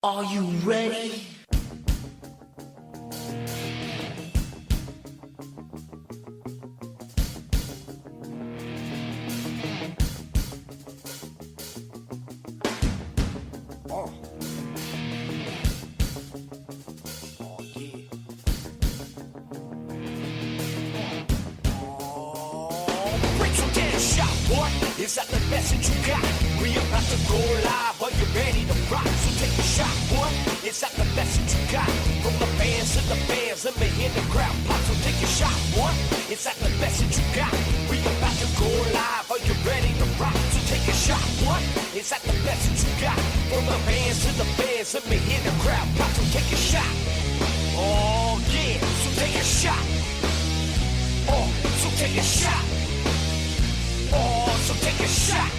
Are you ready? Is that the message you got? We about to go live. Are you ready to rock? So take a shot, boy. Is that the message you got? From the fans to the fans, let me hear the crowd pop. So take a shot, boy. Is that the message you got? We about to go live. Are you ready to rock? So take a shot, boy. Is that the message you got? From the fans to the fans, let me hear the crowd pop. So take a shot. Oh yeah. So take a shot. Oh, so take a shot. So take a shot.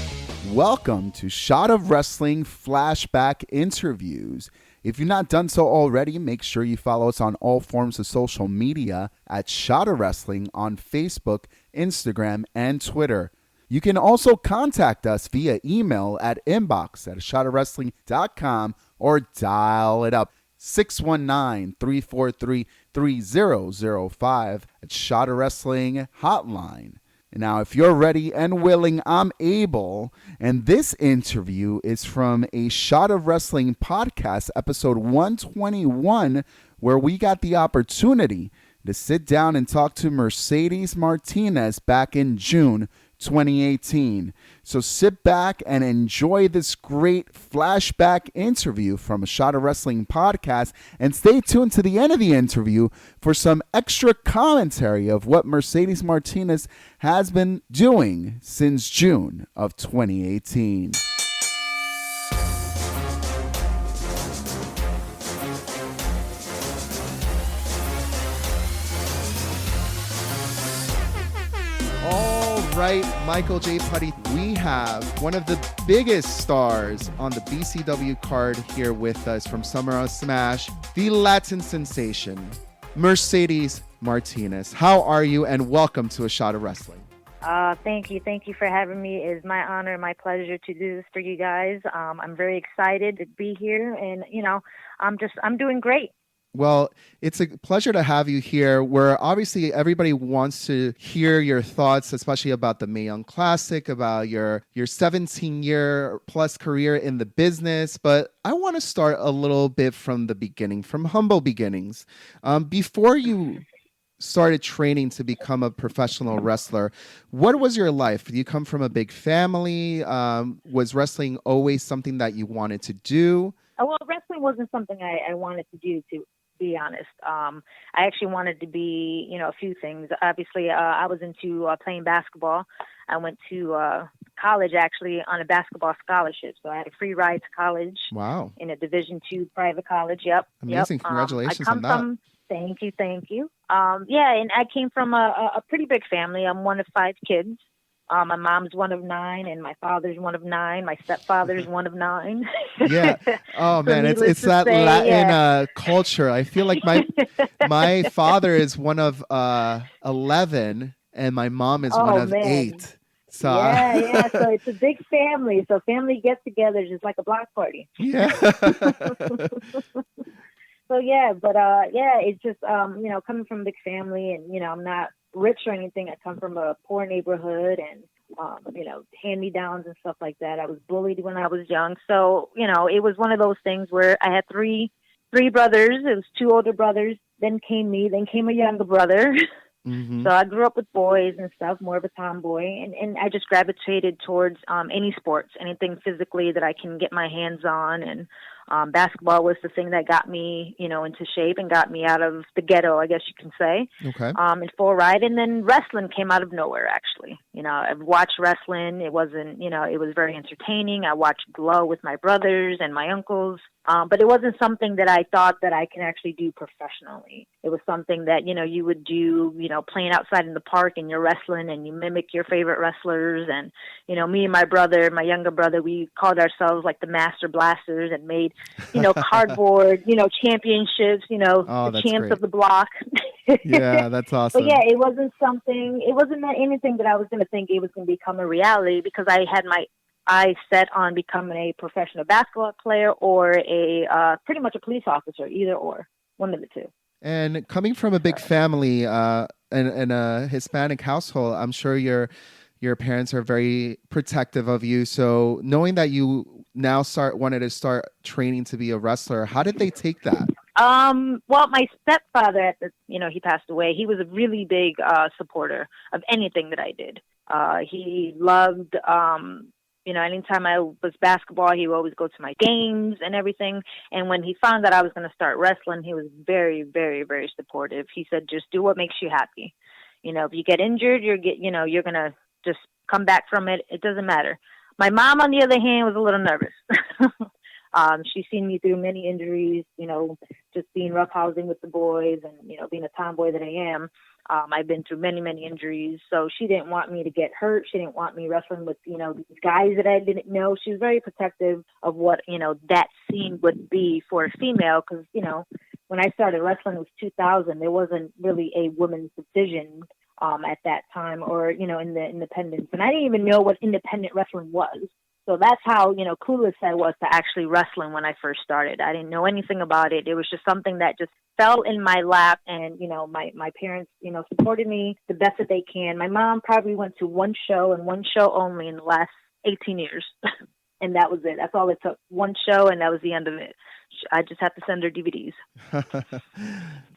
Welcome to Shot of Wrestling Flashback Interviews. If you've not done so already, make sure you follow us on all forms of social media at Shot of Wrestling on Facebook, Instagram, and Twitter. You can also contact us via email at inbox@shotofwrestling.com or dial it up 619-343-3005 at Shot of Wrestling Hotline. Now, if you're ready and willing, I'm able. And this interview is from a Shot of Wrestling podcast, episode 121, where we got the opportunity to sit down and talk to Mercedes Martinez back in June 2018. So sit back and enjoy this great flashback interview from a Shot of Wrestling podcast, and stay tuned to the end of the interview for some extra commentary of what Mercedes Martinez has been doing since June of 2018. Right, Michael J. Putty, we have one of the biggest stars on the BCW card here with us from Summer of Smash, the Latin sensation, Mercedes Martinez. How are you, and welcome to A Shot of Wrestling. Thank you. Thank you for having me. It's my honor, my pleasure to do this for you guys. I'm very excited to be here, and, I'm doing great. Well, it's a pleasure to have you here, where obviously everybody wants to hear your thoughts, especially about the Mae Young Classic, about your 17-year plus career in the business. But I want to start a little bit from the beginning, from humble beginnings. Before you started training to become a professional wrestler, what was your life? Did you come from a big family? Was wrestling always something that you wanted to do? Well, wrestling wasn't something I wanted to do, to be honest. I actually wanted to be, a few things. Obviously, I was into playing basketball. I went to college, actually, on a basketball scholarship. So I had a free ride to college. Wow. In a Division II private college. Yep. Amazing. Congratulations on that. Thank you. And I came from a pretty big family. I'm one of 5 kids. My mom's one of 9, and my father's one of 9. My stepfather's one of 9. Yeah. Oh man, it's that Latin culture. I feel like my father is one of 11, and my mom is one of 8. So yeah. So it's a big family. So family get-togethers is like a block party. Yeah. So it's just coming from a big family, and I'm not rich or anything. I come from a poor neighborhood, and hand-me-downs and stuff like that. I was bullied when I was young, so it was one of those things where I had three brothers. It was 2 older brothers, then came me, then came a younger brother. Mm-hmm. So I grew up with boys and stuff, more of a tomboy, and I just gravitated towards any sports, anything physically that I can get my hands on, and basketball was the thing that got me, into shape and got me out of the ghetto, I guess you can say. Okay. In full ride. And then wrestling came out of nowhere, actually. I've watched wrestling. It wasn't, it was very entertaining. I watched Glow with my brothers and my uncles. But it wasn't something that I thought that I can actually do professionally. It was something that, you would do, playing outside in the park, and you're wrestling and you mimic your favorite wrestlers. And, me and my brother, my younger brother, we called ourselves like the Master Blasters, and made, cardboard, championships, the champs great. of the block. Yeah, that's awesome. But yeah, it wasn't anything that I was going to think it was going to become a reality, because I had my I set on becoming a professional basketball player or a pretty much a police officer, either or, one of the two. And coming from a big family and a Hispanic household, I'm sure your parents are very protective of you. So knowing that you now wanted to start training to be a wrestler, how did they take that? Well, my stepfather he passed away. He was a really big supporter of anything that I did. He loved, anytime I was basketball, he would always go to my games and everything. And when he found that I was going to start wrestling, he was very, very, very supportive. He said, just do what makes you happy. If you get injured, you're going to just come back from it. It doesn't matter. My mom, on the other hand, was a little nervous. She's seen me through many injuries, just being roughhousing with the boys and, being a tomboy that I am. I've been through many, many injuries. So she didn't want me to get hurt. She didn't want me wrestling with, these guys that I didn't know. She was very protective of what, that scene would be for a female. Because, when I started wrestling, it was 2000. There wasn't really a women's division at that time or, in the independents. And I didn't even know what independent wrestling was. So that's how, clueless I was to actually wrestling when I first started. I didn't know anything about it. It was just something that just fell in my lap. And, my parents, supported me the best that they can. My mom probably went to one show and one show only in the last 18 years. And that was it. That's all it took. One show, and that was the end of it. I just have to send her DVDs.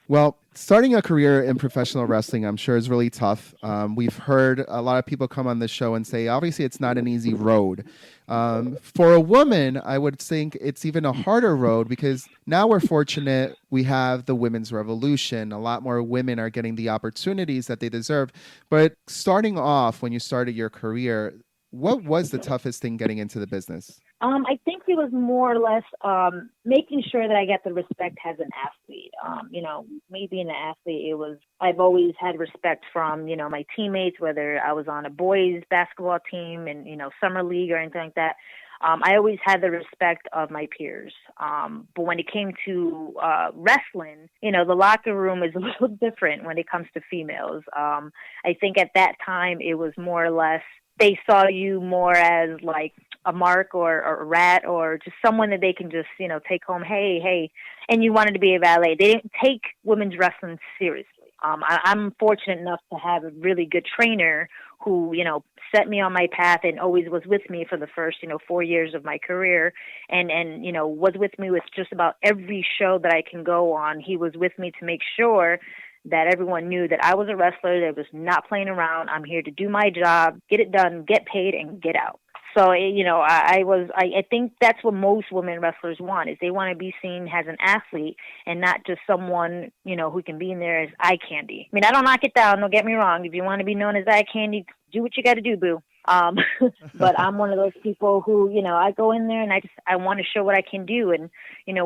Well, starting a career in professional wrestling, I'm sure is really tough. We've heard a lot of people come on the show and say, obviously, it's not an easy road. For a woman, I would think it's even a harder road because now we're fortunate we have the women's revolution. A lot more women are getting the opportunities that they deserve. But starting off, when you started your career, what was the toughest thing getting into the business? I think it was more or less making sure that I get the respect as an athlete. Me being an athlete, I've always had respect from, my teammates, whether I was on a boys basketball team and, summer league or anything like that. I always had the respect of my peers. But when it came to wrestling, the locker room is a little different when it comes to females. I think at that time it was more or less they saw you more as like a mark or a rat or just someone that they can just, take home, hey, and you wanted to be a valet. They didn't take women's wrestling seriously. I'm fortunate enough to have a really good trainer who, set me on my path and always was with me for the first, 4 years of my career and, was with me with just about every show that I can go on. He was with me to make sure that everyone knew that I was a wrestler that was not playing around. I'm here to do my job, get it done, get paid, and get out. So, I think that's what most women wrestlers want, is they want to be seen as an athlete and not just someone, who can be in there as eye candy. I mean, I don't knock it down, don't get me wrong. If you want to be known as eye candy, do what you got to do, boo. But I'm one of those people who, I go in there and I want to show what I can do. And,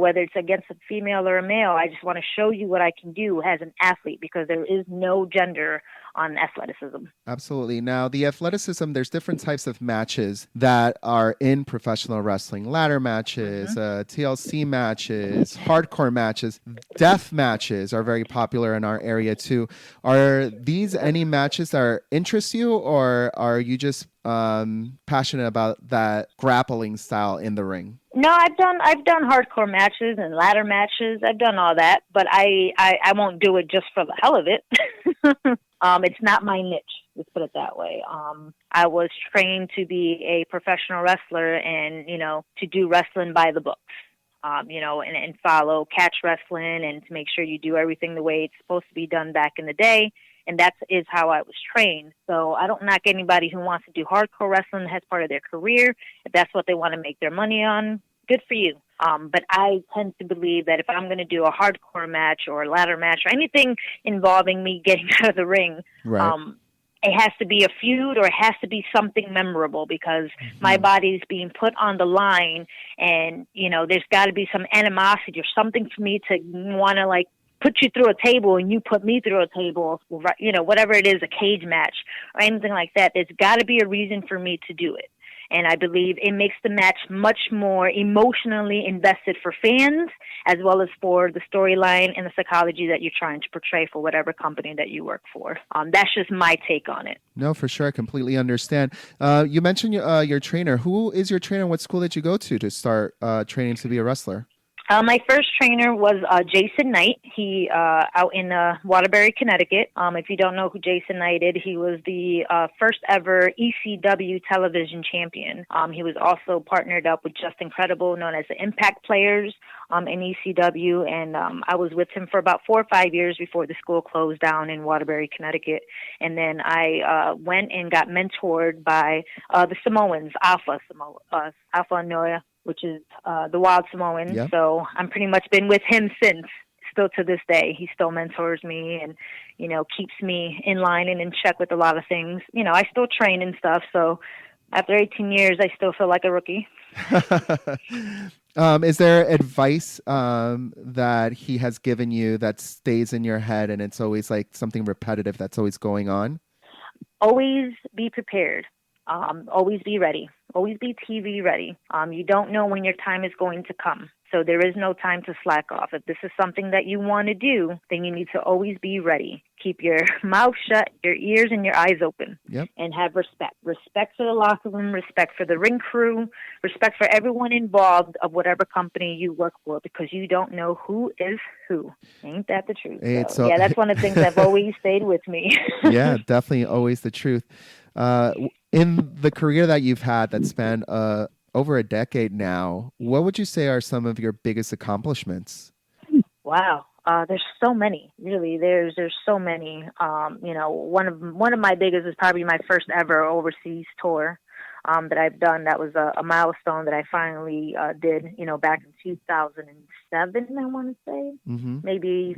whether it's against a female or a male, I just want to show you what I can do as an athlete because there is no gender on athleticism. Absolutely. Now, the athleticism, there's different types of matches that are in professional wrestling. Ladder matches, TLC matches, hardcore matches, death matches are very popular in our area too. Are these any matches that interest you, or are you just passionate about that grappling style in the ring? No, I've done hardcore matches and ladder matches. I've done all that, but I won't do it just for the hell of it. It's not my niche. Let's put it that way. I was trained to be a professional wrestler and, to do wrestling by the books, and follow catch wrestling and to make sure you do everything the way it's supposed to be done back in the day. And that is how I was trained. So I don't knock anybody who wants to do hardcore wrestling as part of their career. If that's what they want to make their money on, good for you. But I tend to believe that if I'm going to do a hardcore match or a ladder match or anything involving me getting out of the ring, right. It has to be a feud or it has to be something memorable because my body's being put on the line and, there's got to be some animosity or something for me to want to put you through a table and you put me through a table, whatever it is, a cage match or anything like that. There's got to be a reason for me to do it. And I believe it makes the match much more emotionally invested for fans, as well as for the storyline and the psychology that you're trying to portray for whatever company that you work for. That's just my take on it. No, for sure. I completely understand. You mentioned your trainer. Who is your trainer? What school did you go to start training to be a wrestler? My first trainer was Jason Knight. He out in Waterbury, Connecticut. If you don't know who Jason Knight is, he was the first ever ECW television champion. He was also partnered up with Just Incredible, known as the Impact Players in ECW. And I was with him for about 4 or 5 years before the school closed down in Waterbury, Connecticut. And then I went and got mentored by the Samoans, Alpha Noya, which is the Wild Samoan. Yep. So I'm pretty much been with him since, still to this day. He still mentors me and, keeps me in line and in check with a lot of things. I still train and stuff. So after 18 years, I still feel like a rookie. Is there advice that he has given you that stays in your head and it's always like something repetitive that's always going on? Always be prepared. Always be ready. Always be TV ready. You don't know when your time is going to come. So there is no time to slack off. If this is something that you want to do, then you need to always be ready. Keep your mouth shut, your ears and your eyes open. Yep. And have respect. Respect for the locker room, respect for the ring crew, respect for everyone involved of whatever company you work for, because you don't know who is who. Ain't that the truth? So, yeah, that's one of the things that have always stayed with me. Yeah, definitely always the truth. In the career that you've had that spanned over a decade now, what would you say are some of your biggest accomplishments? Wow. There's so many, really. There's so many. One of my biggest is probably my first ever overseas tour that I've done. That was a milestone that I finally did, back in 2007, I want to say. Mm-hmm. Maybe.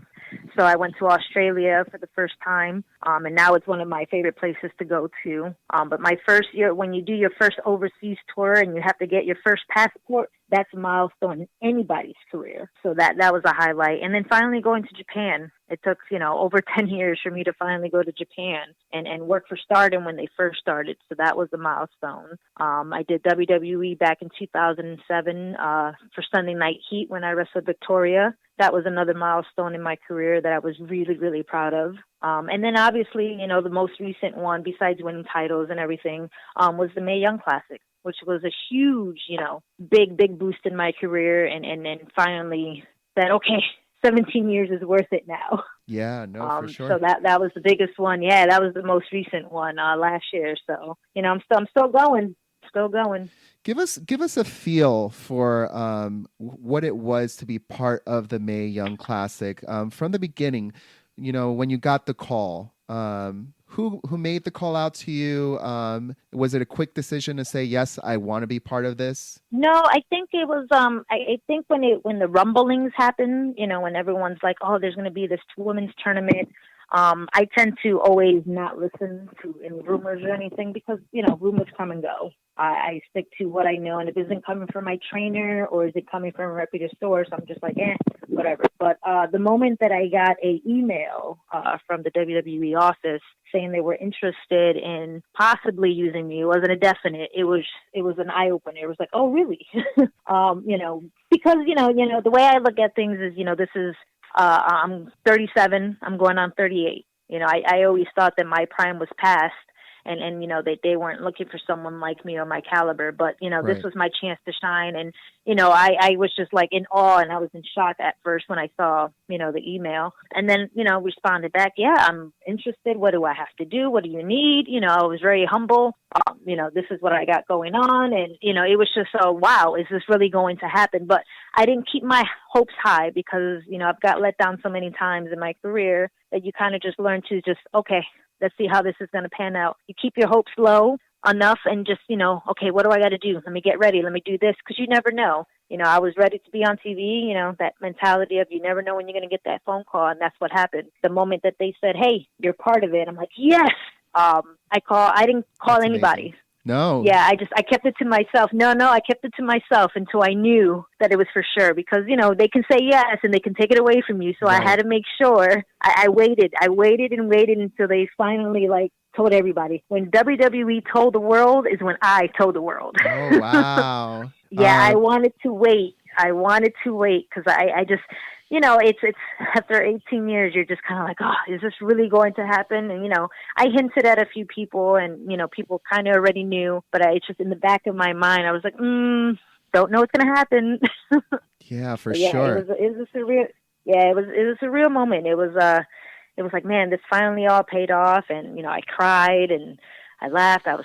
So I went to Australia for the first time, and now it's one of my favorite places to go to. But my first year, when you do your first overseas tour and you have to get your first passport, that's a milestone in anybody's career. So that was a highlight. And then finally going to Japan. It took, over 10 years for me to finally go to Japan and work for Stardom when they first started. So that was a milestone. I did WWE back in 2007 for Sunday Night Heat when I wrestled Victoria. That was another milestone in my career that I was really, really proud of. And then obviously, the most recent one, besides winning titles and everything, was the Mae Young Classic, which was a huge, big boost in my career. And then finally said, okay, 17 years is worth it now. Yeah, no, for sure. So that was the biggest one. Yeah, that was the most recent one last year. So, I'm still going. Still going. Give us a feel for what it was to be part of the Mae Young Classic from the beginning. When you got the call, who made the call out to you? Was it a quick decision to say yes, I want to be part of this? No, I think it was. I think when the rumblings happen, when everyone's like, oh, there's going to be this women's tournament. I tend to always not listen to any rumors or anything because, rumors come and go. I stick to what I know, and if it isn't coming from my trainer or is it coming from a reputable source, I'm just like, whatever. But the moment that I got an email from the WWE office saying they were interested in possibly using me, it wasn't a definite. It was an eye opener. It was like, oh, really? Because the way I look at things is, this is. I'm 37. I'm going on 38. I always thought that my prime was past and they weren't looking for someone like me or my caliber, but, Right. This was my chance to shine. And, I was just like in awe and I was in shock at first when I saw, the email and then, responded back. Yeah, I'm interested. What do I have to do? What do you need? I was very humble. This is what I got going on. And, it was just so, wow, is this really going to happen? But I didn't keep my hopes high because, I've got let down so many times in my career that you kind of just learn to just, okay, let's see how this is going to pan out. You keep your hopes low enough and just, okay, what do I got to do? Let me get ready. Let me do this. Because you never know. I was ready to be on TV, that mentality of you never know when you're going to get that phone call. And that's what happened. The moment that they said, hey, you're part of it, I'm like, yes. I didn't call That's anybody. amazing. No. Yeah, I kept it to myself. No, I kept it to myself until I knew that it was for sure because, they can say yes and they can take it away from you. So Right. I had to make sure I waited and waited until they finally told everybody. When WWE told the world is when I told the world. Oh, wow. Yeah, I wanted to wait. Because I just, it's after 18 years, you're just kind of like, oh, is this really going to happen? And, I hinted at a few people and, people kind of already knew, but it's just in the back of my mind, I was like, don't know what's going to happen. Yeah, for yeah, sure. It was a surreal, it was a real moment. It was like, man, this finally all paid off. And, I cried and I laughed. I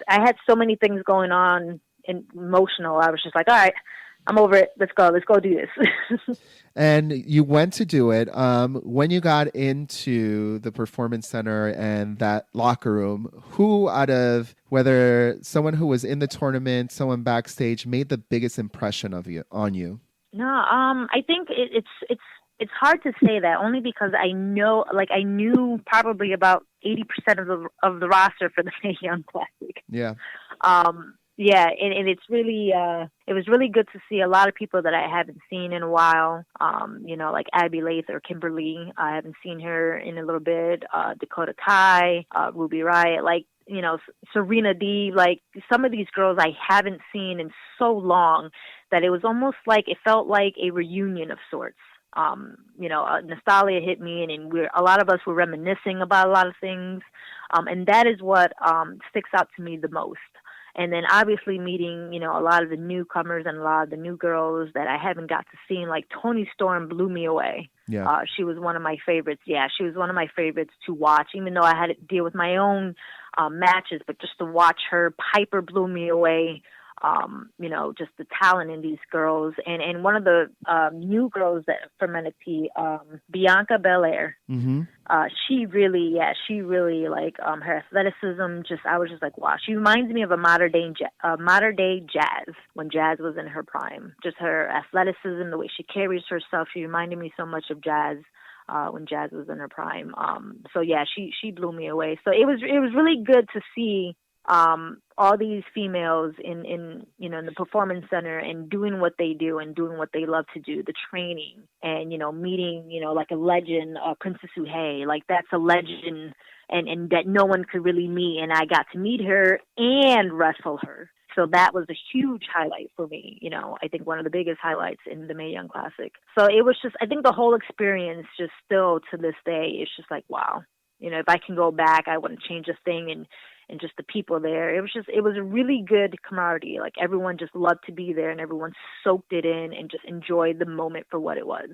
had so many things going on and emotional. I was just like, all right, I'm over it. Let's go do this. And you went to do it. When you got into the performance center and that locker room, who out of whether someone who was in the tournament, someone backstage, made the biggest impression on you? No, I think it's hard to say that only because I knew probably about 80% of the roster for the Mae Young Classic. Yeah. Yeah, and it's really it was really good to see a lot of people that I haven't seen in a while. Like Abby Lath or Kimberly. I haven't seen her in a little bit. Dakota Kai, Ruby Riott, Serena D. Like some of these girls I haven't seen in so long that it was almost like it felt like a reunion of sorts. Nostalgia hit me, and a lot of us were reminiscing about a lot of things, and that is what sticks out to me the most. And then obviously meeting, a lot of the newcomers and a lot of the new girls that I haven't got to see. Like Toni Storm blew me away. Yeah. She was one of my favorites. Yeah, she was one of my favorites to watch, even though I had to deal with my own matches. But just to watch her, Piper blew me away. Just the talent in these girls. And one of the new girls that from NXT, Bianca Belair, Mm-hmm. she really her athleticism, I was just like, wow. She reminds me of a modern day Jazz when Jazz was in her prime. Just her athleticism, the way she carries herself, she reminded me so much of Jazz. When Jazz was in her prime. She blew me away. So it was really good to see all these females in the performance center and doing what they do and doing what they love to do, the training and, meeting, like a legend, Princess Uhay, like that's a legend and that no one could really meet. And I got to meet her and wrestle her. So that was a huge highlight for me. I think one of the biggest highlights in the Mae Young Classic. So it was just, I think the whole experience just still to this day, it's just like, wow, if I can go back, I wouldn't change a thing. And just the people there. It was a really good camaraderie. Like everyone just loved to be there and everyone soaked it in and just enjoyed the moment for what it was.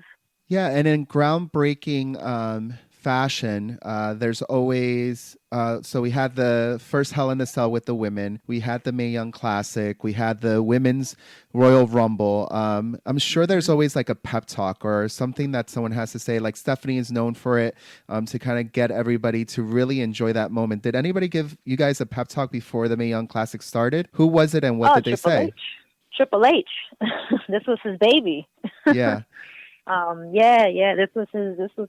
Yeah, and in groundbreaking fashion, there's always so we had the first Hell in a Cell with the women, we had the Mae Young Classic, we had the women's Royal Rumble. I'm sure there's always like a pep talk or something that someone has to say, like Stephanie is known for it, to kind of get everybody to really enjoy that moment. Did anybody give you guys a pep talk before the Mae Young Classic started? Who was it and what did they say? Triple H. This was his baby. Yeah. This was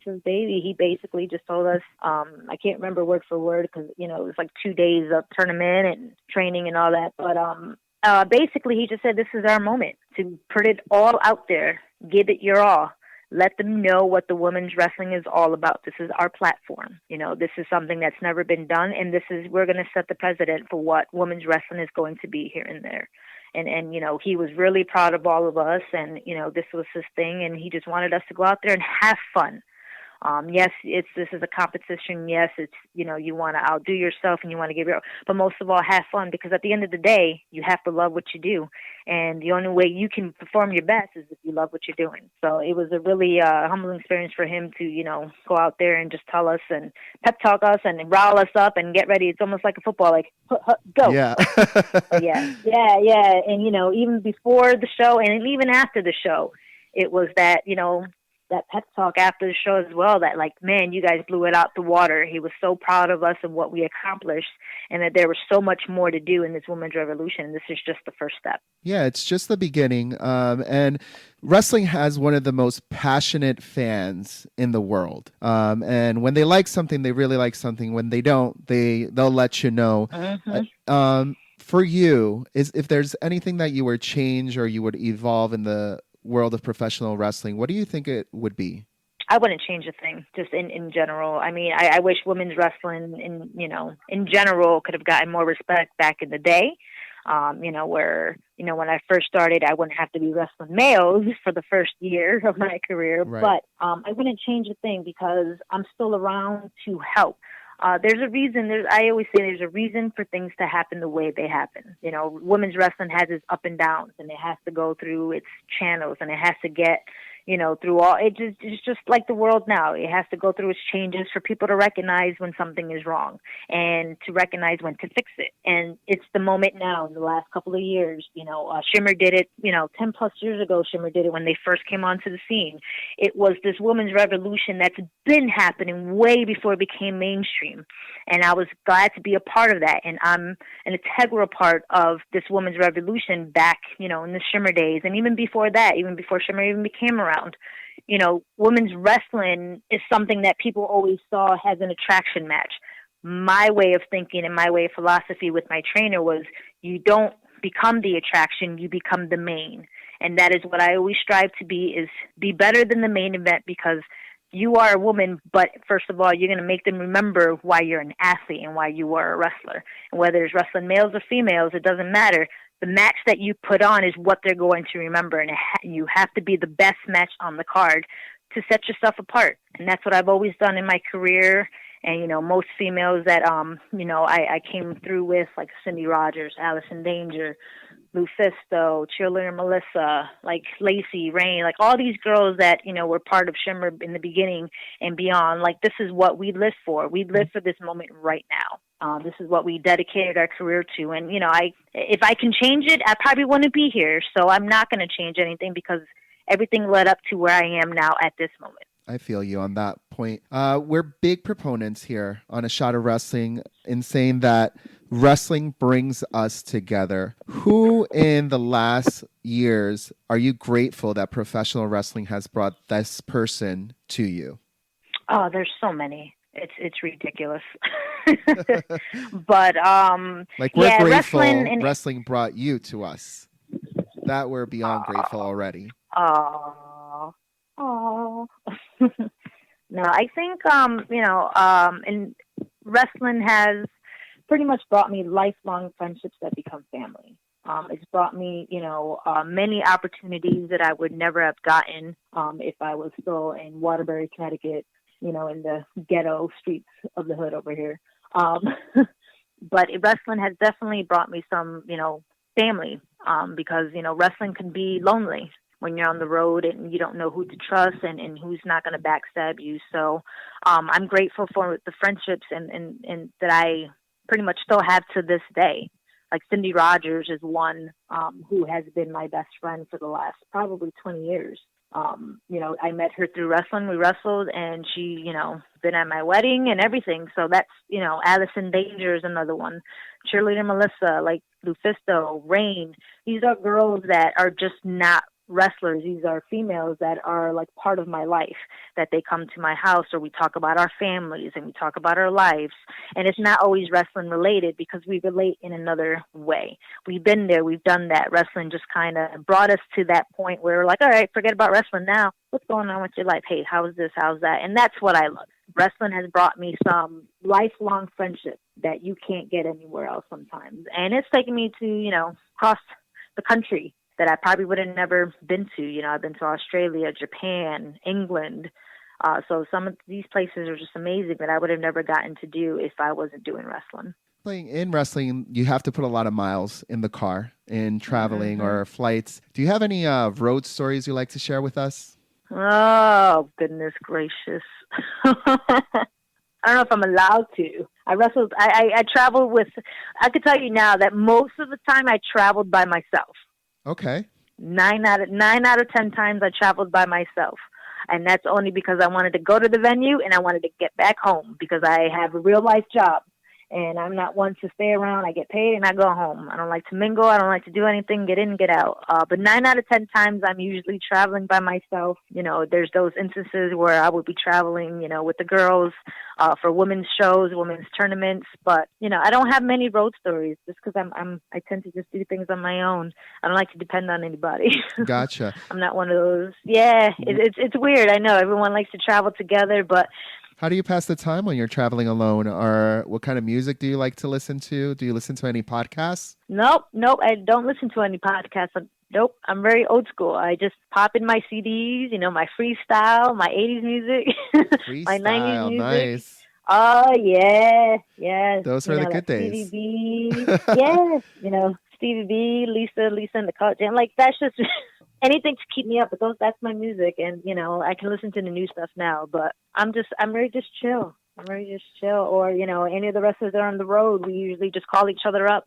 his baby. He basically just told us, I can't remember word for word because, it was like 2 days of tournament and training and all that. But basically he just said, this is our moment to put it all out there. Give it your all. Let them know what the women's wrestling is all about. This is our platform. This is something that's never been done. And we're going to set the precedent for what women's wrestling is going to be here and there. And he was really proud of all of us and, this was his thing and he just wanted us to go out there and have fun. Yes, this is a competition. Yes, it's, you want to outdo yourself and you want to give your, but most of all, have fun because at the end of the day, you have to love what you do. And the only way you can perform your best is if you love what you're doing. So it was a really humbling experience for him to, go out there and just tell us and pep talk us and rile us up and get ready. It's almost like a football, like, go. Yeah. Yeah. And, even before the show and even after the show, it was that, that pep talk after the show as well, that like, man, you guys blew it out the water. He was so proud of us and what we accomplished and that there was so much more to do in this women's revolution. This is just the first step. Yeah, it's just the beginning. And wrestling has one of the most passionate fans in the world. And when they like something, they really like something. When they don't, they'll let you know. Mm-hmm. For you, if there's anything that you would change or you would evolve in the world of professional wrestling, what do you think it would be? I wouldn't change a thing, just in general. I mean, I wish women's wrestling in general could have gotten more respect back in the day. Where, when I first started, I wouldn't have to be wrestling males for the first year of my career. Right. But I wouldn't change a thing because I'm still around to help. There's a reason. I always say there's a reason for things to happen the way they happen. Women's wrestling has its up and downs, and it has to go through its channels, and it has to get, through all. It's just like the world now. It has to go through its changes for people to recognize when something is wrong and to recognize when to fix it. And it's the moment now in the last couple of years. Shimmer did it, 10 plus years ago. Shimmer did it when they first came onto the scene. It was this women's revolution that's been happening way before it became mainstream. And I was glad to be a part of that. And I'm an integral part of this women's revolution back, in the Shimmer days. And even before that, even before Shimmer even became around. Women's wrestling is something that people always saw as an attraction match. My way of thinking and my way of philosophy with my trainer was you don't become the attraction, you become the main. And that is what I always strive to be, is be better than the main event, because you are a woman, but first of all, you're going to make them remember why you're an athlete and why you are a wrestler. And whether it's wrestling males or females, it doesn't matter. The match that you put on is what they're going to remember, and you have to be the best match on the card to set yourself apart. And that's what I've always done in my career. And, most females that, I came through with, like Cindy Rogers, Allison Danger, Lufisto, Cheerleader Melissa, like Lacey, Rain, like all these girls that, were part of Shimmer in the beginning and beyond. Like, this is what we live for. We live for this moment right now. This is what we dedicated our career to. And, if I can change it, I probably wouldn't be here. So I'm not going to change anything because everything led up to where I am now at this moment. I feel you on that point. We're big proponents here on A Shot of Wrestling in saying that wrestling brings us together. Who in the last years are you grateful that professional wrestling has brought this person to you? Oh, there's so many. It's ridiculous. But like, we're grateful wrestling brought you to us. That we're beyond grateful already. Oh. No, I think and wrestling has pretty much brought me lifelong friendships that become family. It's brought me, many opportunities that I would never have gotten if I was still in Waterbury, Connecticut, in the ghetto streets of the hood over here. But wrestling has definitely brought me some, family, because, wrestling can be lonely when you're on the road and you don't know who to trust and who's not going to backstab you. So I'm grateful for the friendships and that I pretty much still have to this day. Like Cindy Rogers is one who has been my best friend for the last probably 20 years. I met her through wrestling. We wrestled, and she, been at my wedding and everything. So that's, Allison Danger is another one. Cheerleader Melissa, like Lufisto, Rain. These are girls that are just not wrestlers. These are females that are like part of my life, that they come to my house, or we talk about our families and we talk about our lives. And it's not always wrestling related because we relate in another way. We've been there. We've done that. Wrestling just kind of brought us to that point where we're like, all right, forget about wrestling now. What's going on with your life? Hey, how's this? How's that? And that's what I love. Wrestling has brought me some lifelong friendships that you can't get anywhere else sometimes. And it's taken me to, across the country that I probably would have never been to. I've been to Australia, Japan, England. So some of these places are just amazing that I would have never gotten to do if I wasn't doing wrestling. Playing in wrestling, you have to put a lot of miles in the car in traveling or flights. Do you have any road stories you like to share with us? Oh, goodness gracious. I don't know if I'm allowed to. I traveled with, I could tell you now that most of the time I traveled by myself. Okay. 9 out of 10 times I traveled by myself. And that's only because I wanted to go to the venue and I wanted to get back home because I have a real life job. And I'm not one to stay around. I get paid and I go home. I don't like to mingle. I don't like to do anything, get in, get out. But 9 out of 10 times I'm usually traveling by myself. You know, there's those instances where I would be traveling, you know, with the girls for women's shows, women's tournaments. But, you know, I don't have many road stories just because I tend to just do things on my own. I don't like to depend on anybody. Gotcha. I'm not one of those. Yeah, it's weird. I know everyone likes to travel together, but How do you pass the time when you're traveling alone? Or what kind of music do you like to listen to? Do you listen to any podcasts? nope. I don't listen to any podcasts. Nope, I'm very old school. I just pop in my CDs, you know, my freestyle, my 80s music, my 90s Freestyle, music. nice. Oh, yeah, yes. Those You were the know, good like days. Stevie B. Yes, you know, Stevie B, Lisa and the College Jam. Like, that's just anything to keep me up. But that's my music. And, you know, I can listen to the new stuff now. But I'm ready to just chill. I'm ready to just chill. Or, you know, any of the wrestlers that are on the road, we usually just call each other up.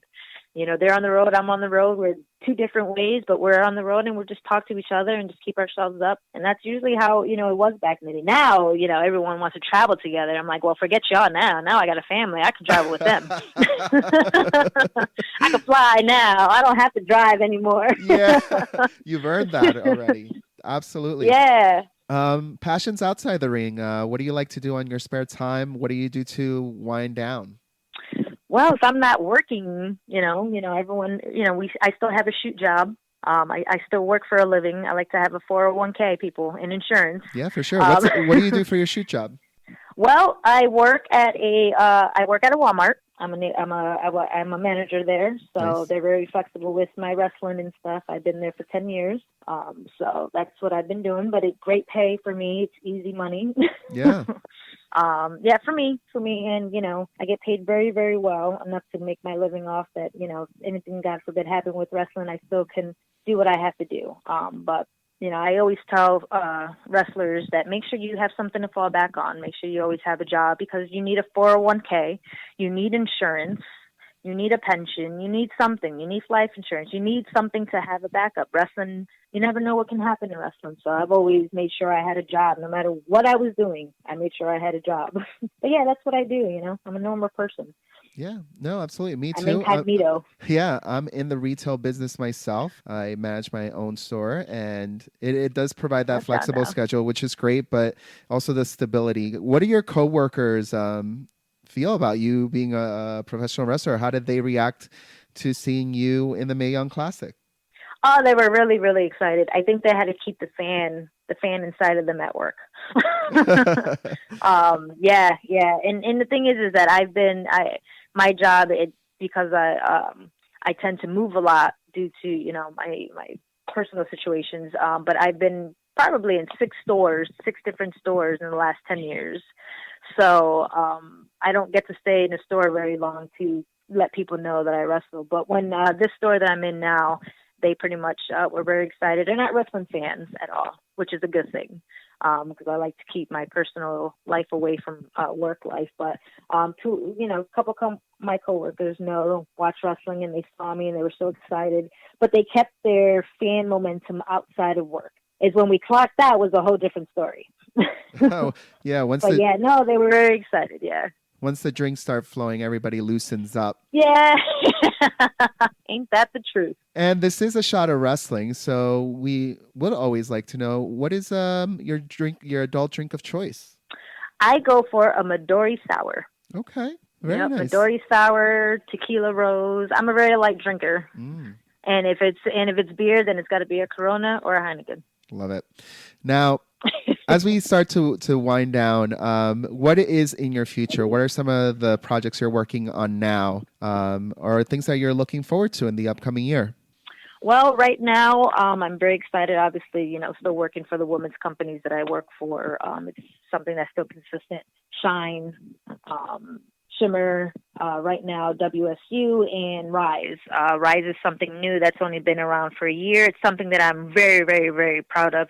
You know, they're on the road, I'm on the road. We're two different ways, but we're on the road and we'll just talk to each other and just keep ourselves up. And that's usually how, you know, it was back in the day. Now, you know, everyone wants to travel together. I'm like, well, forget y'all now. Now I got a family. I can travel with them. I can fly now. I don't have to drive anymore. Yeah, you've earned that already. Absolutely. Yeah. Passions outside the ring. What do you like to do on your spare time? What do you do to wind down? Well, if I'm not working, you know, everyone, you know, I still have a shoot job. I still work for a living. I like to have a 401k, people, in insurance. Yeah, for sure. What do you do for your shoot job? Well, I work at a Walmart. I'm a manager there, so Nice. they're very flexible with my wrestling and stuff. I've been there for 10 years, so that's what I've been doing. But it's great pay for me. It's easy money. Yeah. Yeah, for me, and you know, I get paid very, very well, enough to make my living off that. You know, if anything, God forbid, happen with wrestling, I still can do what I have to do. But you know, I always tell wrestlers that make sure you have something to fall back on. Make sure you always have a job, because you need a 401k, you need insurance, you need a pension, you need something, you need life insurance, you need something to have a backup. Wrestling, you never know what can happen in wrestling. So I've always made sure I had a job. No matter what I was doing, I made sure I had a job. But yeah, that's what I do, you know. I'm a normal person. Yeah, no, absolutely. Me I'm too. incognito. Yeah, I'm in the retail business myself. I manage my own store, and it does provide that That's not flexible enough. schedule, which is great, but also the stability. What do your coworkers feel about you being a professional wrestler? How did they react to seeing you in the Mae Young Classic? Oh, they were really, really excited. I think they had to keep the fan inside of them at work. Yeah. And the thing is that my job, because I tend to move a lot due to, you know, my personal situations. But I've been probably in 6 different stores in the last 10 years. So, I don't get to stay in a store very long to let people know that I wrestle. But when, this store that I'm in now, they pretty much were very excited. They're not wrestling fans at all, which is a good thing, because I like to keep my personal life away from work life. But a couple of my coworkers watch wrestling, and they saw me and they were so excited. But they kept their fan momentum outside of work. Is when we clocked out was a whole different story. Oh, yeah. They were very excited. Yeah. Once the drinks start flowing, everybody loosens up. Yeah. Ain't that the truth? And this is a shot of wrestling, so we would always like to know, what is your adult drink of choice? I go for a Midori sour. Okay, very nice. Midori sour, tequila rose. I'm a very light drinker. Mm, And if it's beer, then it's got to be a Corona or a Heineken. love it. Now, as we start to wind down, what is in your future? What are some of the projects you're working on now, or things that you're looking forward to in the upcoming year? Well, right now, I'm very excited. Obviously, you know, still working for the women's companies that I work for. It's something that's still consistent. Shine, Shimmer, right now, WSU, and Rise. Rise is something new that's only been around for a year. It's something that I'm very, very, very proud of.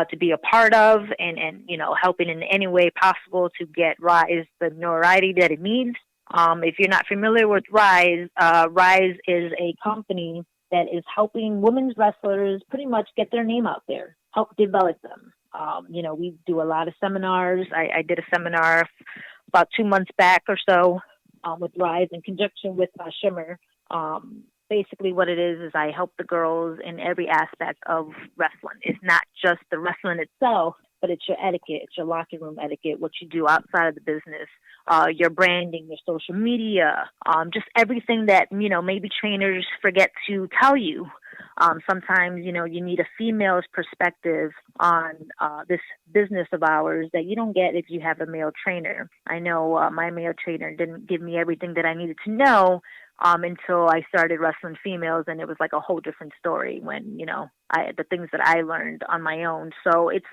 To be a part of, and you know, helping in any way possible to get Rise the notoriety that it needs. If you're not familiar with Rise, Rise is a company that is helping women's wrestlers pretty much get their name out there, help develop them. You know, we do a lot of seminars. I did a seminar about 2 months back or so with Rise in conjunction with Shimmer. Basically what it is I help the girls in every aspect of wrestling. It's not just the wrestling itself, but it's your etiquette, it's your locker room etiquette, what you do outside of the business, your branding, your social media, just everything that, maybe trainers forget to tell you. Sometimes, you need a female's perspective on this business of ours that you don't get if you have a male trainer. I know my male trainer didn't give me everything that I needed to know until I started wrestling females, and it was like a whole different story when, the things that I learned on my own. So it's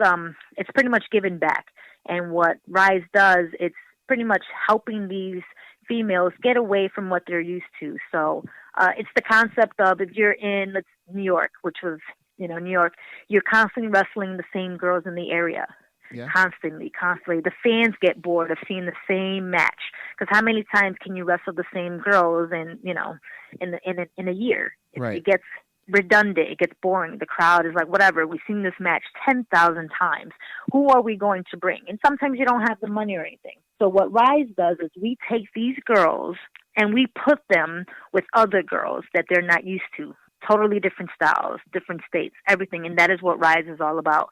pretty much giving back. And what Rise does, it's pretty much helping these females get away from what they're used to. So it's the concept of if you're in New York, which was, New York, you're constantly wrestling the same girls in the area. Yeah. Constantly. The fans get bored of seeing the same match. Because how many times can you wrestle the same girls in a year? Right. It gets redundant. It gets boring. The crowd is like, whatever. We've seen this match 10,000 times. Who are we going to bring? And sometimes you don't have the money or anything. So what Rise does is we take these girls and we put them with other girls that they're not used to. Totally different styles, different states, everything. And that is what Rise is all about.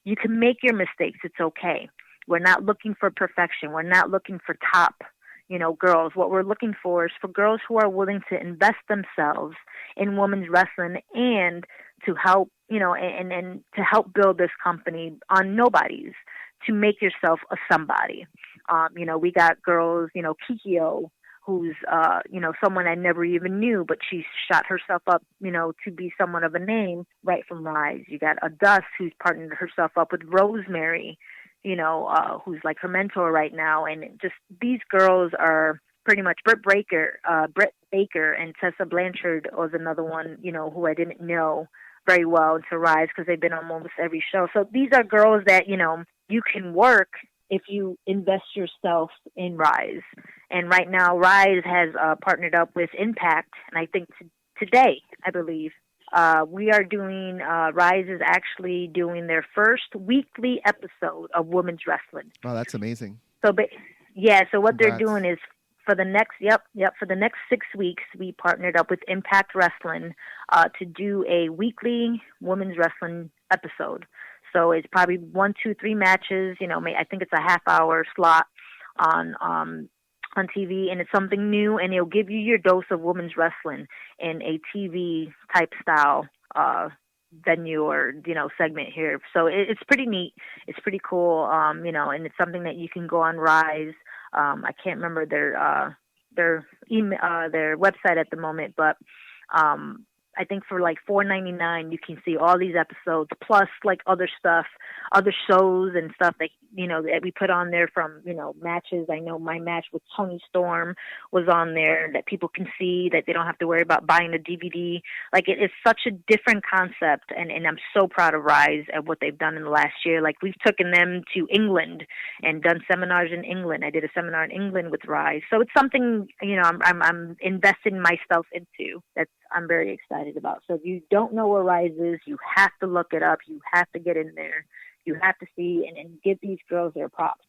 You can make your mistakes. It's okay. We're not looking for perfection. We're not looking for top, girls. What we're looking for is for girls who are willing to invest themselves in women's wrestling and to help, and to help build this company on nobody's, to make yourself a somebody. We got girls, Kikio, who's, someone I never even knew, but she shot herself up, to be someone of a name right from Rise. You got a Dust who's partnered herself up with Rosemary, who's like her mentor right now. And just these girls are pretty much Britt Baker and Tessa Blanchard was another one, who I didn't know very well to Rise because they've been on almost every show. So these are girls that, you can work if you invest yourself in Rise. And right now, Rise has partnered up with Impact. And I think today, I believe, we are doing, Rise is actually doing their first weekly episode of women's wrestling. Oh, that's amazing. So, so what Congrats. they're doing is for the next, for the next 6 weeks, we partnered up with Impact Wrestling to do a weekly women's wrestling episode. So it's probably 1, 2, 3 matches. I think it's a half-hour slot on TV, and it's something new, and it'll give you your dose of women's wrestling in a TV type style venue or segment here. So it's pretty neat. It's pretty cool. And it's something that you can go on Rise. I can't remember their email, their website at the moment, but I think for like $4.99 you can see all these episodes plus like other stuff, other shows and stuff that that we put on there from matches. I know my match with Toni Storm was on there that people can see, that they don't have to worry about buying a DVD. Like it is such a different concept, and I'm so proud of Rise at what they've done in the last year. Like we've taken them to England and done seminars in England. I did a seminar in England with Rise, so it's something I'm investing myself into. I'm very excited about. So if you don't know where Rise is, you have to look it up. You have to get in there. You have to see and give these girls their props.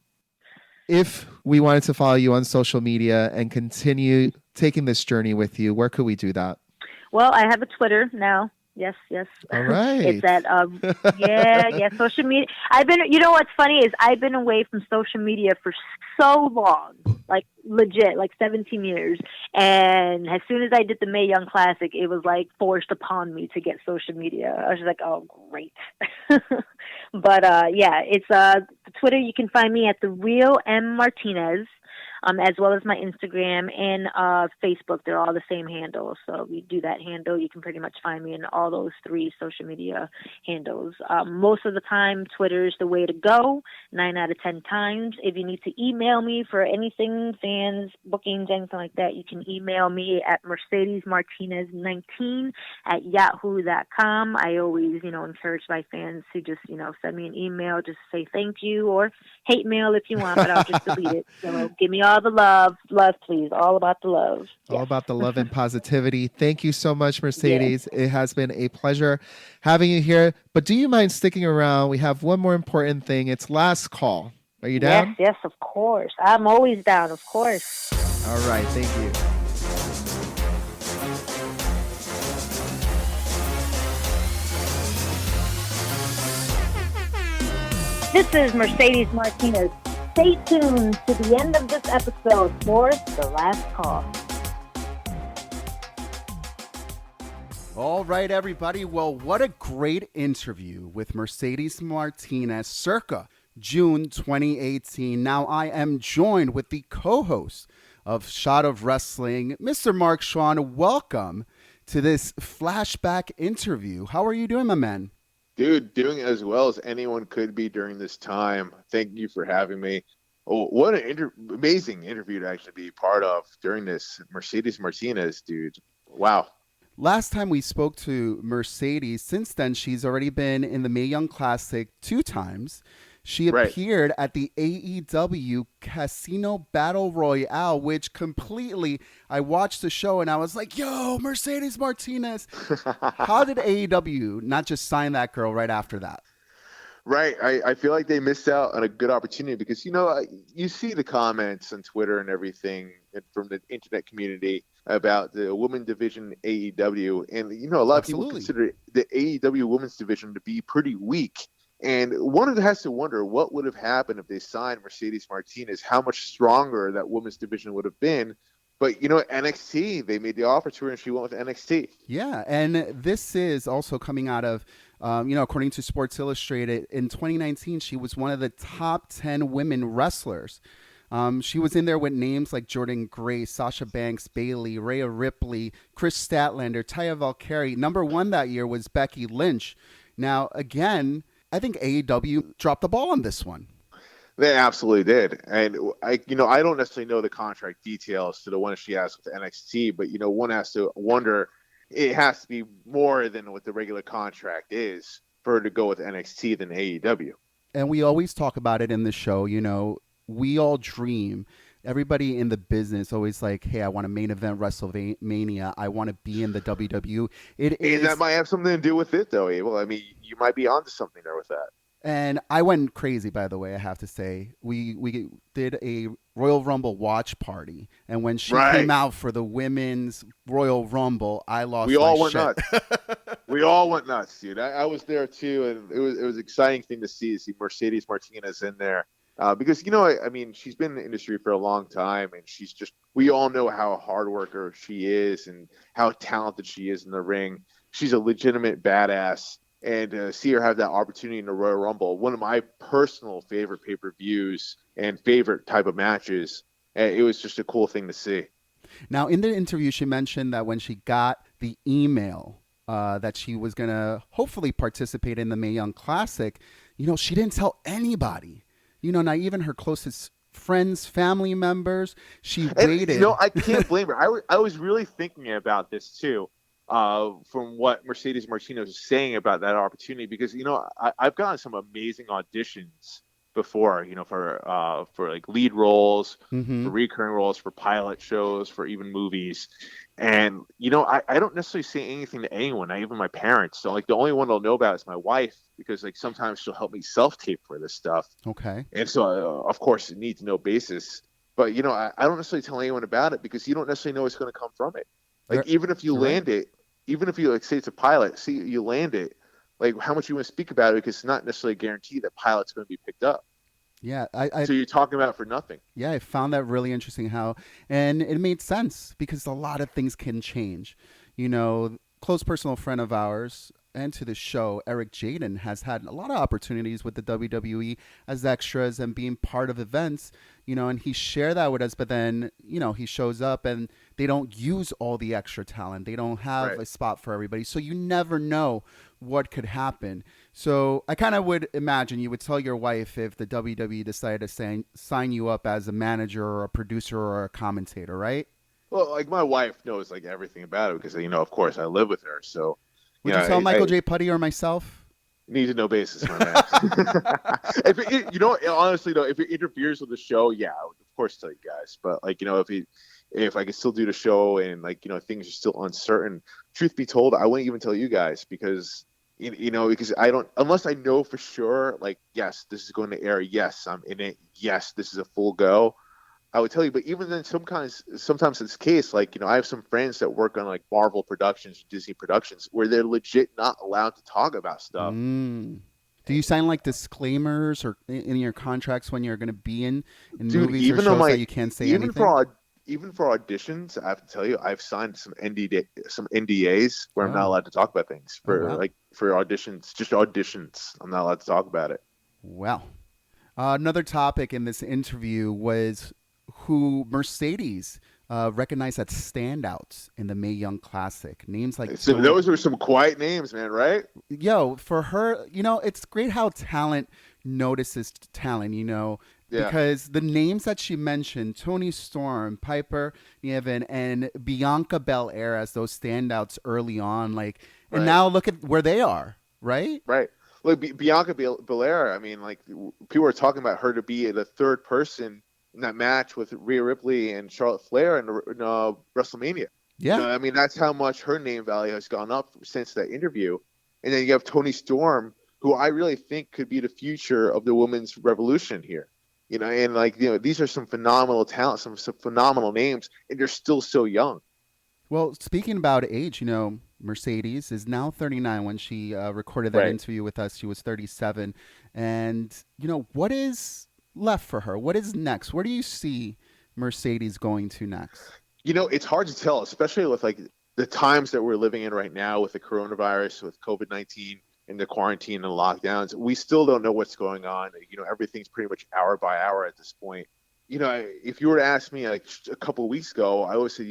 If we wanted to follow you on social media and continue taking this journey with you, where could we do that? Well, I have a Twitter now. Yes. All right. It's at, social media. What's funny is I've been away from social media for so long, like legit, like 17 years. And as soon as I did the Mae Young Classic, it was like forced upon me to get social media. I was just like, oh, great. But it's Twitter. You can find me at the Real M Martinez. As well as my Instagram and Facebook. They're all the same handle. So if you do that handle, you can pretty much find me in all those 3 social media handles. Most of the time, Twitter is the way to go, 9 out of 10 times. If you need to email me for anything, fans, bookings, anything like that, you can email me at Mercedes Martinez 19 at yahoo.com. I always, encourage my fans to just, send me an email, just say thank you, or hate mail if you want, but I'll just delete it. So give me all the love, please. All about the love. All about the love and positivity. Thank you so much, Mercedes. It has been a pleasure having you here. But do you mind sticking around? We have one more important thing. It's last call. Are you down? Yes, of course. I'm always down, of course. All right, thank you. This is Mercedes Martinez. Stay tuned to the end of this episode for the last call. All right, everybody. Well, what a great interview with Mercedes Martinez circa June 2018. Now, I am joined with the co-host of Shot of Wrestling, Mr. Mark Schwann. Welcome to this flashback interview. How are you doing, my man? Dude, doing as well as anyone could be during this time. Thank you for having me. Oh, what an amazing interview to actually be part of during this. Mercedes Martinez, dude. Wow. Last time we spoke to Mercedes, since then, she's already been in the Mae Young Classic 2 times. She appeared at the AEW Casino Battle Royale, which completely, I watched the show and I was like, yo, Mercedes Martinez. How did AEW not just sign that girl right after that? Right. I feel like they missed out on a good opportunity because, you see the comments on Twitter and everything from the internet community about the women division AEW. And, a lot of people consider the AEW women's division to be pretty weak. And one has to wonder what would have happened if they signed Mercedes Martinez, how much stronger that women's division would have been. But, NXT, they made the offer to her and she went with NXT. Yeah, and this is also coming out of, according to Sports Illustrated, in 2019, she was one of the top 10 women wrestlers. She was in there with names like Jordynne Grace, Sasha Banks, Bayley, Rhea Ripley, Chris Statlander, Taya Valkyrie. Number 1 that year was Becky Lynch. Now, again, I think AEW dropped the ball on this one. They absolutely did. And I don't necessarily know the contract details to the one she has with NXT, but, one has to wonder, it has to be more than what the regular contract is for her to go with NXT than AEW. And we always talk about it in the show, we all dream. Everybody in the business always like, hey, I want to main event WrestleMania. I want to be in the WWE. And that might have something to do with it, though, Abel. I mean, you might be onto something there with that. And I went crazy, by the way, I have to say. We did a Royal Rumble watch party. And when she came out for the women's Royal Rumble, I lost my shit. We all went nuts. We all went nuts, dude. I was there, too. And it was an exciting thing to see Mercedes Martinez in there. Because, she's been in the industry for a long time, and we all know how a hard worker she is and how talented she is in the ring. She's a legitimate badass, and see her have that opportunity in the Royal Rumble, one of my personal favorite pay-per-views and favorite type of matches. It was just a cool thing to see. Now, in the interview, she mentioned that when she got the email that she was going to hopefully participate in the Mae Young Classic, she didn't tell anybody. Not even her closest friends, family members. She waited. I can't blame her. I was really thinking about this too, from what Mercedes Martinez was saying about that opportunity, because I've gotten some amazing auditions before, for like lead roles, for recurring roles, for pilot shows, for even movies. And, I don't necessarily say anything to anyone, not even my parents. So, the only one they'll know about is my wife, because, sometimes she'll help me self-tape for this stuff. Okay. And so, of course, it needs no basis. But, I don't necessarily tell anyone about it because you don't necessarily know what's going to come from it. Even if you land it, even if you, say it's a pilot, see you land it, how much you want to speak about it, because it's not necessarily a guarantee that pilot's going to be picked up. Yeah, so you're talking about it for nothing. Yeah, I found that really interesting and it made sense because a lot of things can change. Close personal friend of ours and to the show, Eric Jaden, has had a lot of opportunities with the WWE as extras and being part of events, and he shared that with us, but then, he shows up and they don't use all the extra talent. They don't have a spot for everybody. So you never know what could happen. So I kind of would imagine you would tell your wife if the WWE decided to sign you up as a manager or a producer or a commentator, right? Well, my wife knows everything about it because, of course I live with her. So would you tell Michael J. Putty or myself? Need to know basis, my man. Honestly though, if it interferes with the show, yeah, I would of course tell you guys. But if I could still do the show and things are still uncertain, truth be told, I wouldn't even tell you guys because because I don't, unless I know for sure, yes, this is going to air. Yes, I'm in it. Yes, this is a full go. I would tell you. But even then, sometimes it's the case. Like, I have some friends that work on like Marvel Productions, Disney Productions, where they're legit not allowed to talk about stuff. Mm. Do you sign like disclaimers or in your contracts when you're going to be in Dude, movies or shows that you can't say even anything? even for auditions, I have to tell you, I've signed some NDAs where I'm not Oh, allowed to talk about things oh for wow. for auditions, just auditions. I'm not allowed to talk about it. Well, another topic in this interview was who Mercedes recognized as standouts in the Mae Young Classic. Names like So Toni. those are some quiet names, man, right? Yo, for her, it's great how talent notices talent, Yeah, because the names that she mentioned, Toni Storm, Piper Niven, and Bianca Belair as those standouts early on, like, and right, now look at where they are, right? right. Look, Bianca Belair. I mean, like, people are talking about her to be the third person in that match with Rhea Ripley and Charlotte Flair in WrestleMania. Yeah. I mean, that's how much her name value has gone up since that interview. And then you have Toni Storm, who I really think could be the future of the women's revolution here. And like, these are some phenomenal talent, some phenomenal names, and they're still so young. Well, speaking about age, Mercedes is now 39. When she recorded that Right. interview with us, she was 37. And, what is left for her? What is next? Where do you see Mercedes going to next? It's hard to tell, especially with like the times that we're living in right now with the coronavirus, with COVID-19 and the quarantine and lockdowns. We still don't know what's going on. Everything's pretty much hour by hour at this point. If you were to ask me like a couple of weeks ago, I always said,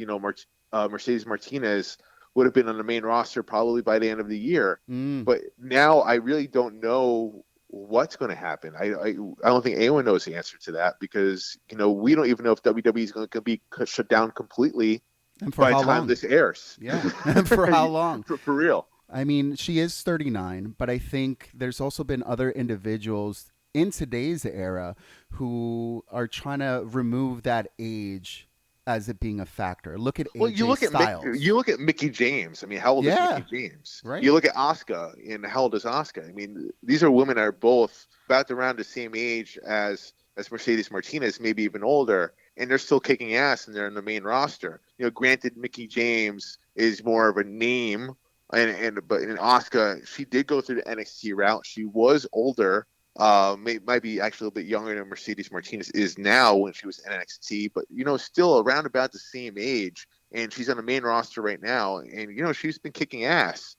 Mercedes Martinez would have been on the main roster probably by the end of the year. Mm. But now I really don't know what's going to happen. I don't think anyone knows the answer to that because, we don't even know if WWE is going to be shut down completely And for by the how time long? this airs. Yeah. And for how long? For real. I mean, she is 39, but I think there's also been other individuals in today's era who are trying to remove that age as it being a factor. Look at Well, AJ Styles. you look at Mickey James. I mean, how old is Yeah. Mickey James? Right. You look at Asuka, and how old is Asuka? I mean, these are women that are both about around the same age as Mercedes Martinez, maybe even older, and they're still kicking ass, and they're in the main roster. Granted, Mickey James is more of a name, but in Asuka, she did go through the NXT route. She was older. Might be actually a little bit younger than Mercedes Martinez is now when she was in NXT, but still around about the same age, and she's on the main roster right now, and she's been kicking ass.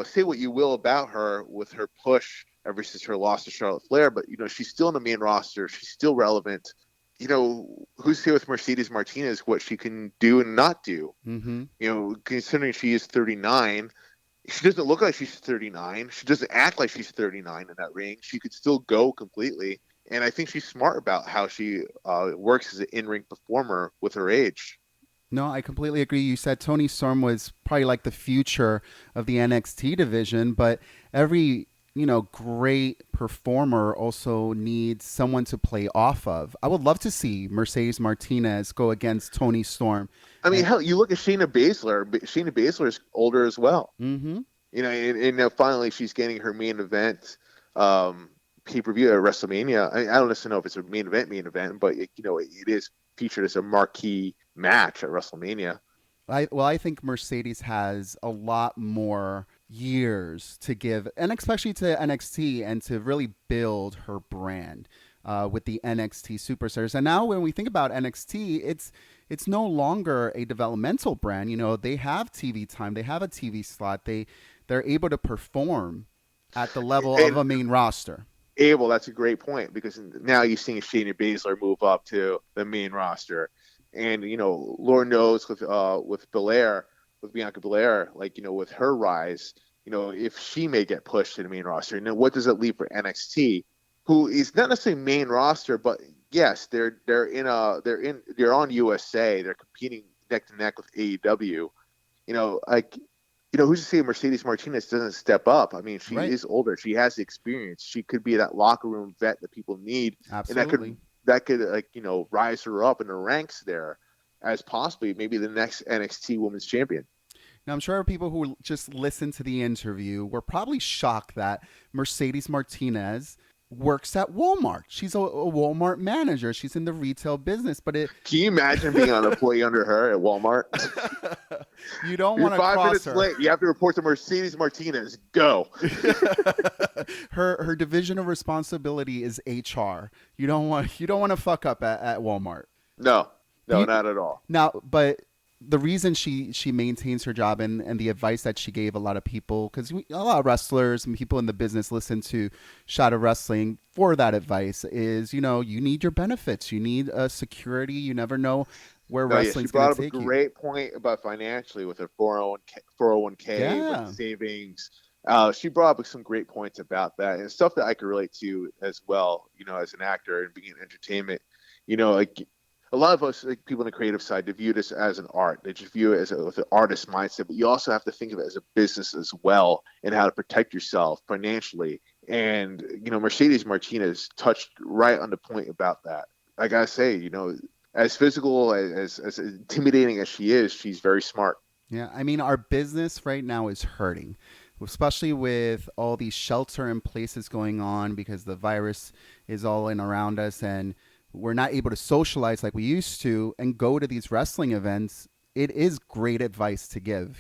Say what you will about her with her push ever since her loss to Charlotte Flair, but she's still in the main roster. She's still relevant. Who's to say with Mercedes Martinez what she can do and not do? Mm-hmm. Considering she is 39. She doesn't look like she's 39. She doesn't act like she's 39 in that ring. She could still go completely. And I think she's smart about how she works as an in-ring performer with her age. No, I completely agree. You said Toni Storm was probably like the future of the NXT division, but every great performer also needs someone to play off of. I would love to see Mercedes Martinez go against Toni Storm. I mean, hell, you look at Shayna Baszler. Shayna Baszler's older as well. Mm-hmm. And finally she's getting her main event pay-per-view at WrestleMania. I don't necessarily know if it's a main event, but it is featured as a marquee match at WrestleMania. I think Mercedes has a lot more years to give, and especially to NXT, and to really build her brand with the NXT superstars. And now when we think about NXT, it's no longer a developmental brand. They have TV time, they have a TV slot, they're able to perform at the level of a main roster. Abel, that's a great point because now you're seeing Shayna Baszler move up to the main roster, and Lord knows with Belair, with Bianca Belair, like with her rise, if she may get pushed to the main roster, what does it leave for NXT, who is not necessarily main roster, but yes, they're on USA, they're competing neck to neck with AEW, who's to say Mercedes Martinez doesn't step up? I mean, she Right. is older. She has the experience. She could be that locker room vet that people need. Absolutely. And that could rise her up in the ranks there as possibly maybe the next NXT Women's Champion. Now, I'm sure people who just listened to the interview were probably shocked that Mercedes Martinez, 39, is going to be the next NXT Women's Champion. Now, I'm sure people who just listened to the interview were probably shocked that Mercedes Martinez, 39, is going to be the next NXT Women's Champion. Now, I'm sure people who just listened to the interview were probably shocked that Mercedes Martinez works at Walmart. She's a Walmart manager. She's in the retail business, but Can you imagine being an employee under her at Walmart? You don't You're want to 5 cross minutes her. late. You have to report to Mercedes Martinez. Go. Her division of responsibility is HR. You don't want to fuck up at Walmart. No, not at all. Now, but the reason she maintains her job and the advice that she gave a lot of people, because a lot of wrestlers and people in the business listen to Shot of Wrestling for that advice, is, you need your benefits. You need security. You never know where wrestling's going to take you. She brought up a great point about financially with her 401k with savings. She brought up some great points about that and stuff that I could relate to as well, as an actor and being in entertainment. Like a lot of us, like people in the creative side, they view this as an art. They just view it with an artist mindset, but you also have to think of it as a business as well and how to protect yourself financially. And, Mercedes Martinez touched right on the point about that. I gotta say, as physical, as intimidating as she is, she's very smart. Yeah, I mean, our business right now is hurting, especially with all these shelter in places going on because the virus is all in around us and we're not able to socialize like we used to and go to these wrestling events. It is great advice to give.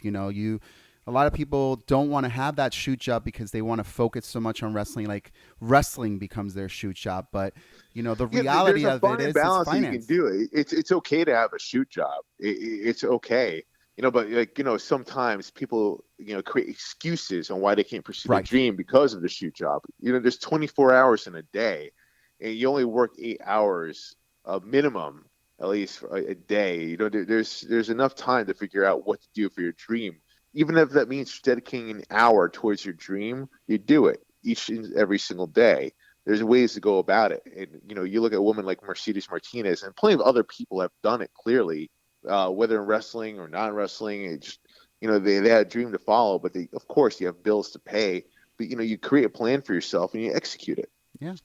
A lot of people don't want to have that shoot job because they want to focus so much on wrestling, like wrestling becomes their shoot job. But the reality of it is balance it's finance. You can do it. It's okay to have a shoot job. It's okay. But sometimes people, create excuses on why they can't pursue their dream because of the shoot job. There's 24 hours in a day, and you only work 8 hours minimum, at least a day. There's enough time to figure out what to do for your dream. Even if that means dedicating an hour towards your dream, you do it each and every single day. There's ways to go about it. And, you look at a woman like Mercedes Martinez, and plenty of other people have done it clearly, whether in wrestling or non-wrestling. It just, they had a dream to follow, but of course you have bills to pay. But, you create a plan for yourself and you execute it. Yeah.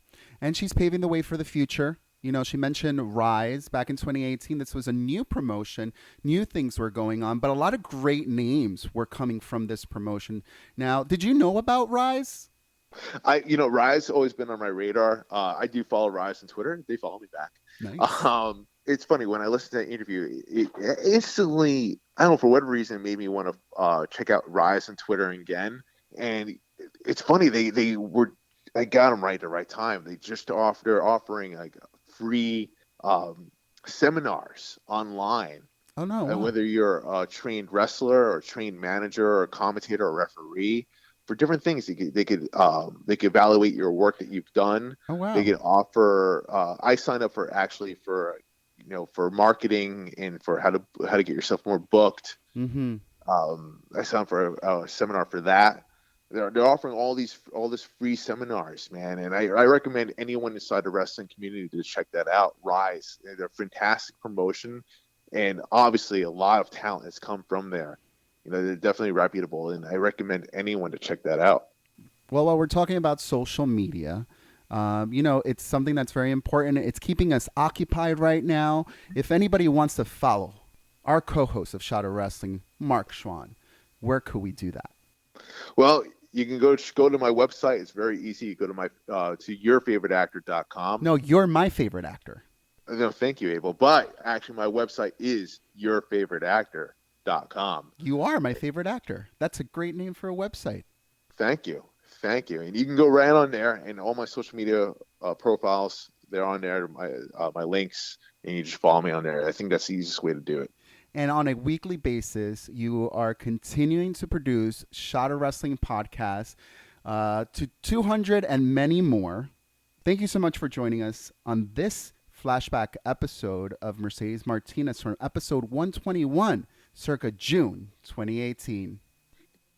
And she's paving the way for the future. She mentioned Rise back in 2018. This was a new promotion. New things were going on, but a lot of great names were coming from this promotion. Now, did you know about Rise? Rise always been on my radar. I do follow Rise on Twitter. They follow me back. Nice. It's funny, when I listened to that interview, it instantly, I don't know, for what reason, it made me want to check out Rise on Twitter again. And it's funny, I got them right at the right time. They're offering like free seminars online. Oh no! Wow. Whether you're a trained wrestler or a trained manager or a commentator or referee, for different things, they could evaluate your work that you've done. Oh wow! They could offer. I signed up for marketing and for how to get yourself more booked. Mm-hmm. I signed up for a seminar for that. They're offering all this free seminars, man, and I recommend anyone inside the wrestling community to check that out. Rise, they're a fantastic promotion, and obviously a lot of talent has come from there. They're definitely reputable, and I recommend anyone to check that out. Well, while we're talking about social media, it's something that's very important. It's keeping us occupied right now. If anybody wants to follow our co-host of Shot of Wrestling, Mark Schwann, where could we do that? Well, you can go to my website. It's very easy. You go to my to yourfavoriteactor.com. No, you're my favorite actor. No, thank you, Abel. But actually, my website is yourfavoriteactor.com. You are my favorite actor. That's a great name for a website. Thank you. And you can go right on there, and all my social media profiles, they're on there. My links, and you just follow me on there. I think that's the easiest way to do it. And on a weekly basis, you are continuing to produce Shot of Wrestling podcasts to 200 and many more. Thank you so much for joining us on this flashback episode of Mercedes Martinez from episode 121, circa June 2018.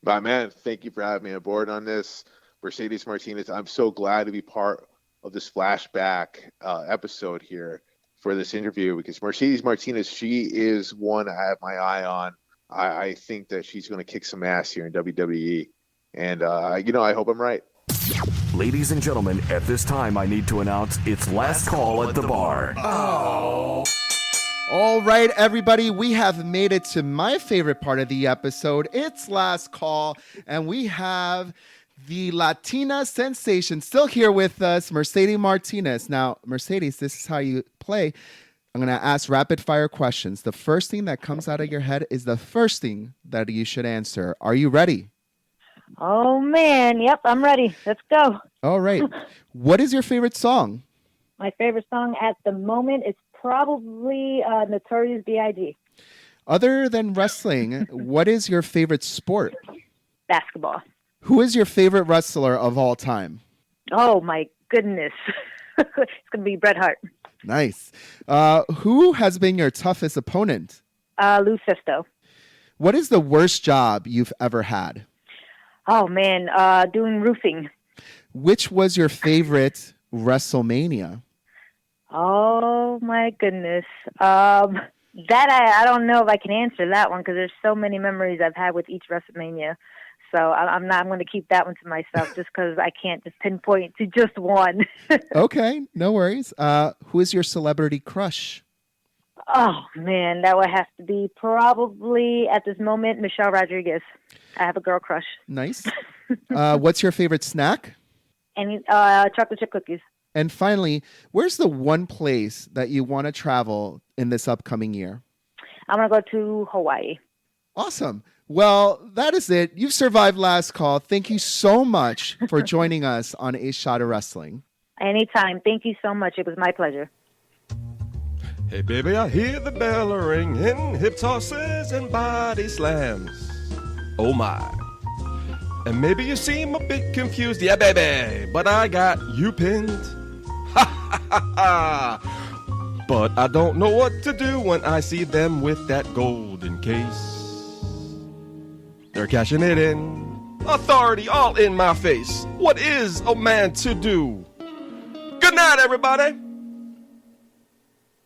My man, thank you for having me aboard on this. Mercedes Martinez, I'm so glad to be part of this flashback episode here for this interview, because Mercedes Martinez, she is one I have my eye on. I think that she's going to kick some ass here in WWE. And, I hope I'm right. Ladies and gentlemen, at this time, I need to announce it's last call at the bar. Oh. All right, everybody, we have made it to my favorite part of the episode. It's last call, and we have the Latina sensation, still here with us, Mercedes Martinez. Now, Mercedes, this is how you play. I'm going to ask rapid fire questions. The first thing that comes out of your head is the first thing that you should answer. Are you ready? Oh, man. Yep, I'm ready. Let's go. All right. What is your favorite song? My favorite song at the moment is probably Notorious B.I.G. Other than wrestling, what is your favorite sport? Basketball. Who is your favorite wrestler of all time? Oh, my goodness. It's going to be Bret Hart. Nice. Who has been your toughest opponent? Lou Sisto. What is the worst job you've ever had? Oh, man. Doing roofing. Which was your favorite WrestleMania? Oh, my goodness. That I don't know if I can answer that one because there's so many memories I've had with each WrestleMania. So I'm going to keep that one to myself just because I can't just pinpoint to just one. Okay, no worries. Who is your celebrity crush? Oh, man, that would have to be probably at this moment Michelle Rodriguez. I have a girl crush. Nice. What's your favorite snack? And chocolate chip cookies. And finally, where's the one place that you want to travel in this upcoming year? I'm going to go to Hawaii. Awesome. Well, that is it. You've survived last call. Thank you so much for joining us on A Shot of Wrestling. Anytime. Thank you so much. It was my pleasure. Hey, baby, I hear the bell ringing, hip tosses and body slams. Oh, my. And maybe you seem a bit confused. Yeah, baby, but I got you pinned. Ha, ha, ha, ha. But I don't know what to do when I see them with that golden case. They're cashing it in. Authority all in my face. What is a man to do? Good night, everybody.